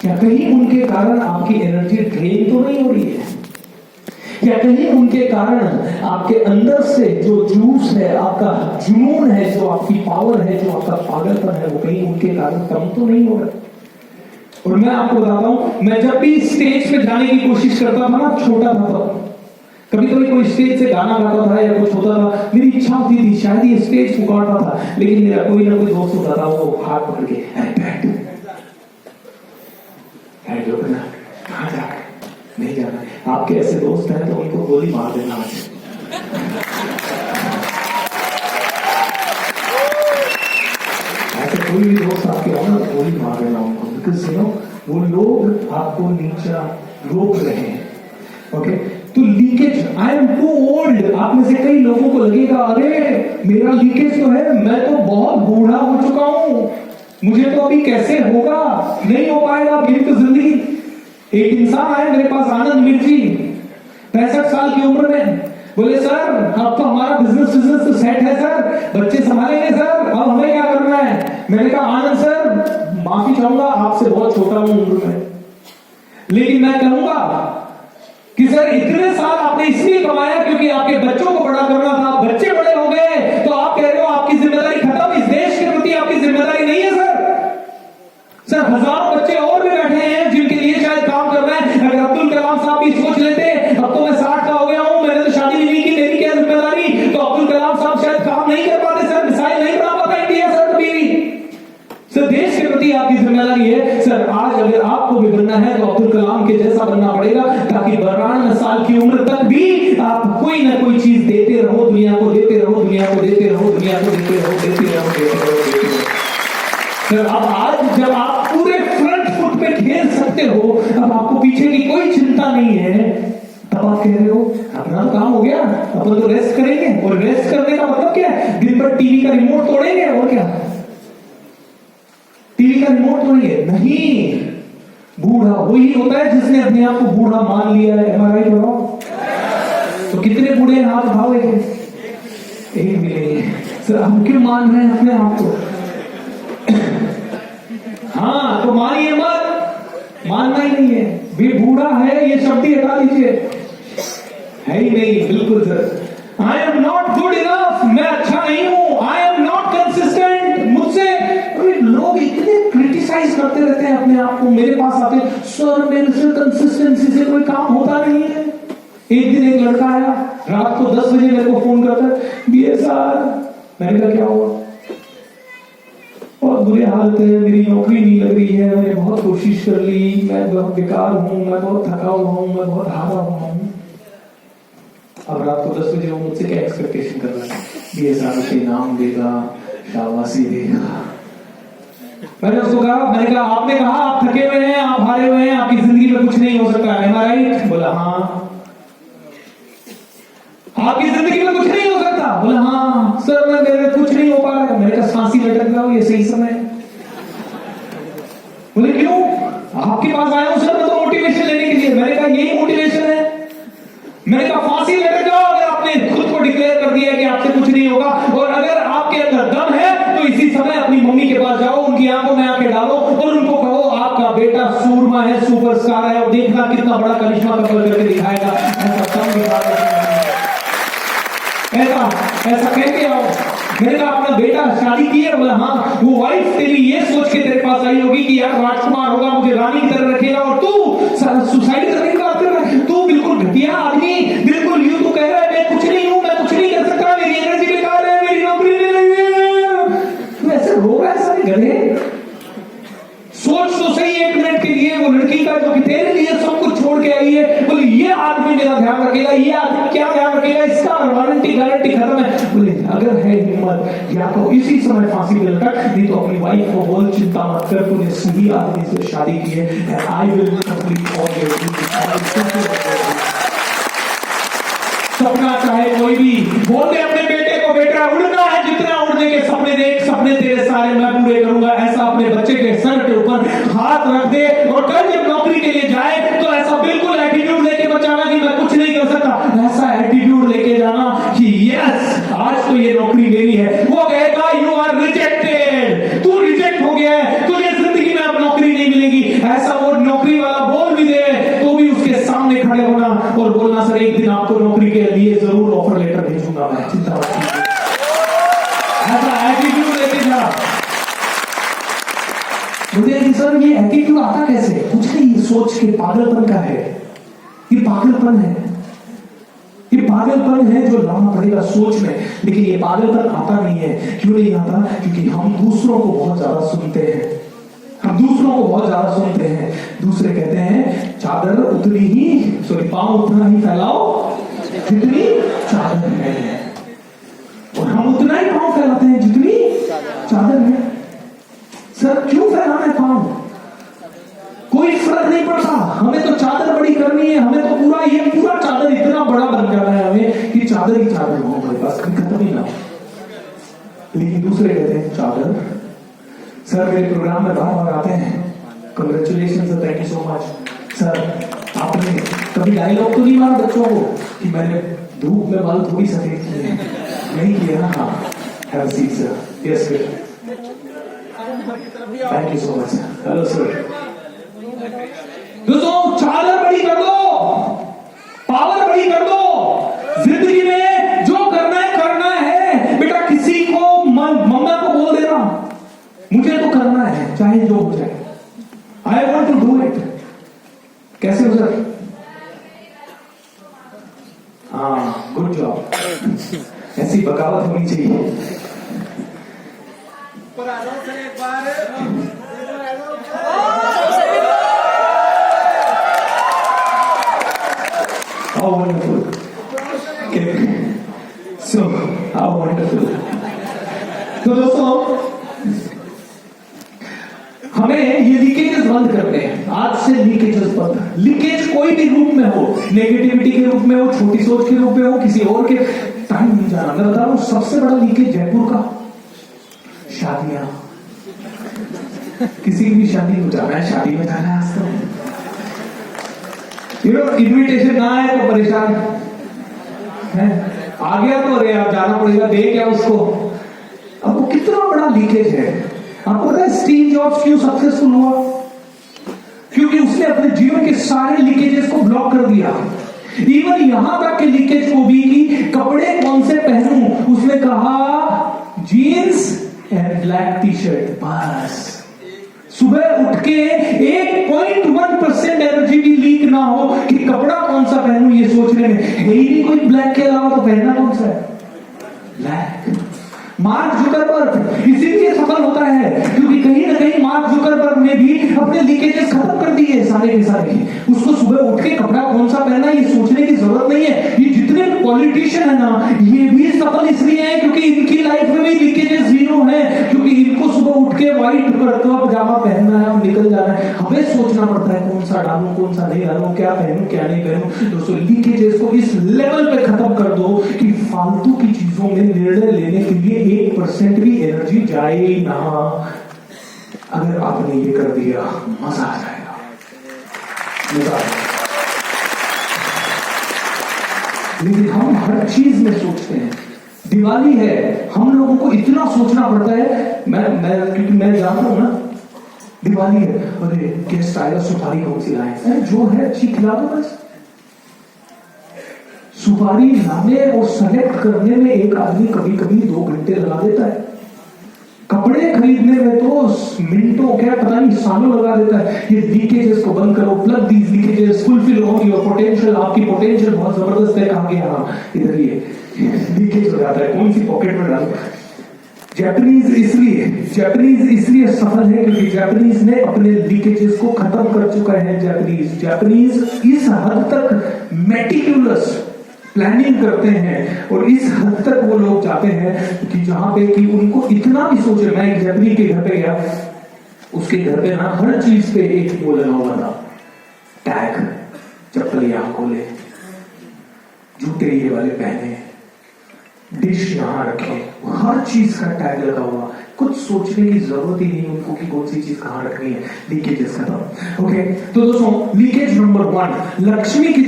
क्या कहीं उनके कारण आपकी एनर्जी ड्रेन तो नहीं हो रही है? क्या कहीं उनके कारण आपके अंदर से जो जूस है, आपका जुनून है, जो आपकी पावर है, जो आपका पागलपन है, वो कहीं उनके कारण कम तो नहीं हो रहा? और मैं आपको बताता हूं, मैं जब भी स्टेज पे जाने की कोशिश करता था ना, छोटा था, कभी कभी कोई स्टेज से गाना गाता था या कुछ होता था, मेरी इच्छा होती थी शायद ये स्टेज पुकारता था, लेकिन मेरा कोई ना कोई दोस्त होता था, वो हाथ पकड़ के कहां जा रहे, नहीं जाना। आपके ऐसे दोस्त हैं तो उनको गोली मार देना आज। ऐसे कोई भी दोस्त आपके हो ना, गोली मार देना उनको, बिकॉज यू नो वो लोग आपको नीचा रोक रहे हैं। ओके, तो leakage, I am too old. आप में से कई लोगों को लगेगा अरे मेरा लीकेज तो है, मैं तो बहुत बूढ़ा हो चुका हूं, मुझे तो अभी कैसे होगा, नहीं हो पाएगा मेरी तो जिंदगी। एक इंसान आए मेरे पास, आनंद मिर्ची, 65 साल की उम्र में, बोले सर अब तो हमारा बिजनेस तो सेट है सर, बच्चे संभालेंगे सर, अब हमें क्या करना है? मैंने कहा आनंद सर माफी चाहूंगा, आपसे बहुत छोटा हूं उम्र में, लेकिन मैं कहूंगा कि सर इतने साल आपने इसलिए कमाया क्योंकि आपके बच्चों को बड़ा करना था, बच्चे बड़े हो गए तो आप कह रहे हो आपकी जिम्मेदारी खत्म, इस देश के प्रति आपकी जिम्मेदारी नहीं है सर। सर हजारों बच्चे और भी बैठे हैं जिनके लिए शायद काम कर रहे हैं। अगर अब्दुल कलाम साहब भी सोच लेते अब तो मैं 60 का हो गया हूं, मैंने तो शादी नहीं की, मेरी क्या जिम्मेदारी, तो अब्दुल कलाम साहब शायद काम नहीं कर पाते सर, मिसाइल नहीं बना पाता इंडिया सर कभी भी। सर देश के प्रति आपकी जिम्मेदारी है सर, आज अगर आपको भी बनना है तो अब्दुल कलाम के जैसा बनना पड़ेगा, ताकि 52 साल की उम्र तक भी आप कोई ना कोई चीज देते रहो, दुनिया को देते रहो, दुनिया को देते रहो, दुनिया को देते रहो, देते रहो, देते रहो, देते रहो। सर अब आज जब आप पूरे फ्रंट फुट पे खेल सकते हो, अब आपको पीछे की कोई चिंता नहीं है, तब आप कह रहे हो अपना काम हो गया, अपन तो रेस्ट करेंगे। और रेस्ट करने का मतलब क्या है? दिन भर टीवी का रिमोट तोड़ेंगे और क्या? टीवी का रिमोट तोड़ेंगे नहीं। बूढ़ा वही होता है जिसने अपने आप को बूढ़ा मान लिया है। एम आई राइट बताओ? तो कितने बूढ़े हाथ उठाओ? एक भी नहीं। सर हम क्यों मान रहे हैं अपने आप को? हाँ तो मानिए मत, मानना ही नहीं है। वे बूढ़ा है ये शब्द ही हटा दीजिए, है ही नहीं। बिल्कुल sir, I am not good enough, मैं अच्छा नहीं हूं, आई एम नॉट कंसिस्टेंट। मुझसे लोग इतने क्रिटिसाइज करते रहते हैं अपने आप को, मेरे पास आते हैं सर मेरे से कंसिस्टेंसी से कोई काम होता नहीं है। एक दिन एक लड़का आया रात को 10 बजे मेरे को फोन करता है, बीए सर। मैंने कहा क्या हुआ? बहुत बुरे हालत है, मेरी नौकरी नहीं लग रही है, मैंने बहुत कोशिश कर ली, मैं बहुत बेकार हूं, मैं बहुत थका हुआ हूं, मैं बहुत हारा हुआ हूं। अब रात को 10 बजे वो मुझसे क्या एक्सपेक्टेशन कर रहा है? बीए साहब के नाम देगा, शाबाशी देगा। मैंने उसको कहा, मैंने कहा आपने कहा आप थके हुए हैं, आप हारे हुए हैं, आपकी जिंदगी में कुछ नहीं हो सकता है, एम आई राइट? बोला हाँ। आपकी जिंदगी में कुछ नहीं हो सकता? बोला हाँ सर, मैं मेरे कुछ नहीं हो पा रहा है। मैंने कहा फांसी लटक जाओ, ये सही समय है। बोले क्यों? आपके पास आया हूं सर मैं तो मोटिवेशन लेने के लिए। मैंने कहा यही मोटिवेशन है? मैंने कहा फांसी लटक जाओ अगर आपने खुद को डिक्लेयर कर दिया कि आपसे कुछ नहीं होगा, और अगर आपके अंदर दम है तो इसी समय अपनी मम्मी के पास जाओ, उनकी आंखों में आंखें डालो और उनको कहो आपका बेटा सूरमा है, सुपरस्टार है, और देखना कितना बड़ा करिश्मा कपल करके दिखाएगा। ऐसा कह के आओ। मैंने कहा अपना बेटा शादी की है? बोला हाँ। वो वाइफ तेरी ये सोच के तेरे पास आई होगी कि यार राजकुमार होगा, मुझे रानी की तरह रखेगा, और तू सुसाइड करने की बात कर रहा है। तू बिल्कुल घटिया आदमी, बिल्कुल यूं तो कह रहा है मैं कुछ नहीं हूं, मैं कुछ नहीं कर सकता, मेरी एनर्जी बेकार है, मेरी नौकरी नहीं लगी है। तू ऐसे रो रहा है सारे गधे। सोच तो सही एक मिनट के लिए वो लड़की का जो कि तेरे लिए सब कुछ छोड़ के आई है। बोले ये आदमी मेरा ध्यान रखेगा, ये आदमी क्या ध्यान रखेगा, इसका गारंटी खत्म है। बोले अगर है हिम्मत या तो इसी समय फांसी पे लटक, नहीं तो अपनी वाइफ को बोल चिंता मत कर, तूने सही आदमी से शादी की है। I will complete all your सपना चाहे कोई भी। बोलते अपने बेटे को बेटा उड़ना है, जितना उड़ने के सपने देख, सपने तेरे सारे मैं पूरे करूंगा। ऐसा अपने बच्चे के सर के ऊपर हाथ रख दे, और कल जब नौकरी के लिए जाए तो ऐसा बिल्कुल एटीट्यूड लेके बचाना कि मैं कुछ नहीं कर सकता। ऐसा एटीट्यूड लेके जाना कि यस आज तो ये नौकरी लेनी है। वो कहेगा यू आर रिजेक्टेड, तू रिजेक्ट हो गया है, तुझे जिंदगी में अब नौकरी नहीं मिलेगी। ऐसा वो सर ये एटीट्यूड आता कैसे? कुछ नहीं, सोच के पागलपन का है, ये पागलपन है, ये पागलपन है जो लाना पड़ेगा सोच में। लेकिन ये पागलपन आता नहीं है, क्यों नहीं आता? क्योंकि हम दूसरों को बहुत ज्यादा सुनते हैं, हम दूसरों को बहुत ज्यादा सुनते हैं। दूसरे कहते हैं चादर उतनी ही, सॉरी, पांव उतना ही फैलाओ जितनी चादर है, और हम उतना ही पांव फैलाते हैं जितनी चादर है। सर क्यों फैलाना है पांव? कोई फर्क नहीं पड़ता, हमें तो चादर बड़ी करनी है, हमें तो पूरा ये पूरा चादर इतना बड़ा बन जाना है हमें कि चादर ही चादर हो हमारे पास, खत्म ही ना। लेकिन दूसरे कहते हैं चादर। सर मेरे प्रोग्राम में बार बार आते हैं, congratulation sir, thank you so much sir. आपने कभी डायलॉग तो नहीं मारा बच्चों को कि मैंने धूप में बाल थोड़ी सफेद किए हैं? नहीं किया ना? हाँ, have a seat sir. Yes sir, thank you so much sir. Hello sir. दोस्तों चादर बड़ी कर दो, पावर बड़ी कर दो, जिंदगी में जो करना है बेटा। किसी को मम्मा को बोल देना मुझे तो करना है चाहे जो हो जाए, I want to do it. कैसे हो सर? हाँ, गुड जॉब। ऐसी बगावत होनी चाहिए। How wonderful. Okay. So, how wonderful. तो दोस्तों हमें ये लीकेजेस बंद करते हैं। आज से लीकेजेस बंद। लीकेज कोई भी रूप में हो, नेगेटिविटी के रूप में हो, छोटी सोच के रूप में हो, किसी और के, टाइम नहीं जाना। मैं बता रहा हूं सबसे बड़ा लीकेज जयपुर का शादियां। किसी की भी शादी हो जाना है, शादी में जाना है आज तो इन्विटेशन ना आए तो परेशान है, आ गया तो अरे आप जाना पड़ेगा, दे क्या उसको। अब वो कितना बड़ा लीकेज है। आपको पता है स्टीव जॉब्स क्यों सक्सेसफुल हुआ? क्योंकि उसने अपने जीवन के सारे लीकेजेस को ब्लॉक कर दिया। इवन यहां तक के लीकेज को भी कि कपड़े कौन से पहनूं, उसने कहा jeans and black T shirt, बस। सुबह उठ के 1.1% एनर्जी भी लीक ना हो कि कपड़ा कौन सा पहनूं ये सोचने में। है ही नहीं कोई ब्लैक के अलावा, तो पहनना कौन सा है? ब्लैक। मार्क जुकरबर्ग इसीलिए सफल होता है क्योंकि कहीं ना कहीं मार्क जुकरबर्ग ने भी अपने लीकेजेस खत्म कर दिए सारे के सारे। उसको सुबह उठ के कपड़ा कौन सा पहना ये सोचने की जरूरत नहीं है। ये जितने पॉलिटिशियन है ना, ये भी सफल इसलिए है क्योंकि इनकी लाइफ में भी लीकेजेस जीरो है, क्योंकि इनको सुबह उठ के व्हाइट पजामा पहनना है और निकल जाना है। हमें सोचना पड़ता है कौन सा डालूं कौन सा नहीं डालूं, क्या पहनूं क्या नहीं पहनूं। दोस्तों लीकेजेस को इस लेवल पे खत्म कर दो कि फालतू की चीजों में निर्णय लेने के लिए 1% भी एनर्जी जाए ही ना। अगर आपने ये कर दिया मजा आ जाएगा, मजा। लेकिन हम हर चीज में सोचते हैं। दिवाली है, हम लोगों को इतना सोचना पड़ता है। क्योंकि मैं जानता हूं ना, दिवाली है, अरे गेस्ट आएगा, सुपारी कौन सी लाए? जो है अच्छी खिला दो बस। सुपारी लाने और सेलेक्ट करने में एक आदमी कभी कभी 2 घंटे लगा देता है। कपड़े खरीदने में तो मिनटों, क्या पता नहीं सालों लगा देता है। ये लीकेजेस को बंद करो, प्लग दीज लीकेजेस, फुलफिल होगी और पोटेंशियल, आपकी पोटेंशियल बहुत जबरदस्त है। कहां गया? इधर ये लीकेज हो जाता है, कौन सी पॉकेट में डालो। जापानीज इसलिए सफल है क्योंकि जापानीज ने अपने लीकेजेस को खत्म कर चुका है। जापानीज इस हद तक मेटिकुलस प्लानिंग करते हैं और इस हद तक वो लोग जाते हैं कि जहां पे कि उनको इतना भी सोचे। मैं एक जापानी के घर पे गया, उसके घर पे ना हर चीज पे एक वो लगा हुआ था टैग, चप्पल यहां खोले, जूते ये वाले पहने, डिश यहां रखे, हर चीज का टैग लगा हुआ। कुछ सोचने की जरूरत ही नहीं उनको कि कौन सी चीज कहां रखनी है। लीकेजेस खत्म। ओके, तो दोस्तों लीकेज नंबर 1 लक्ष्मी की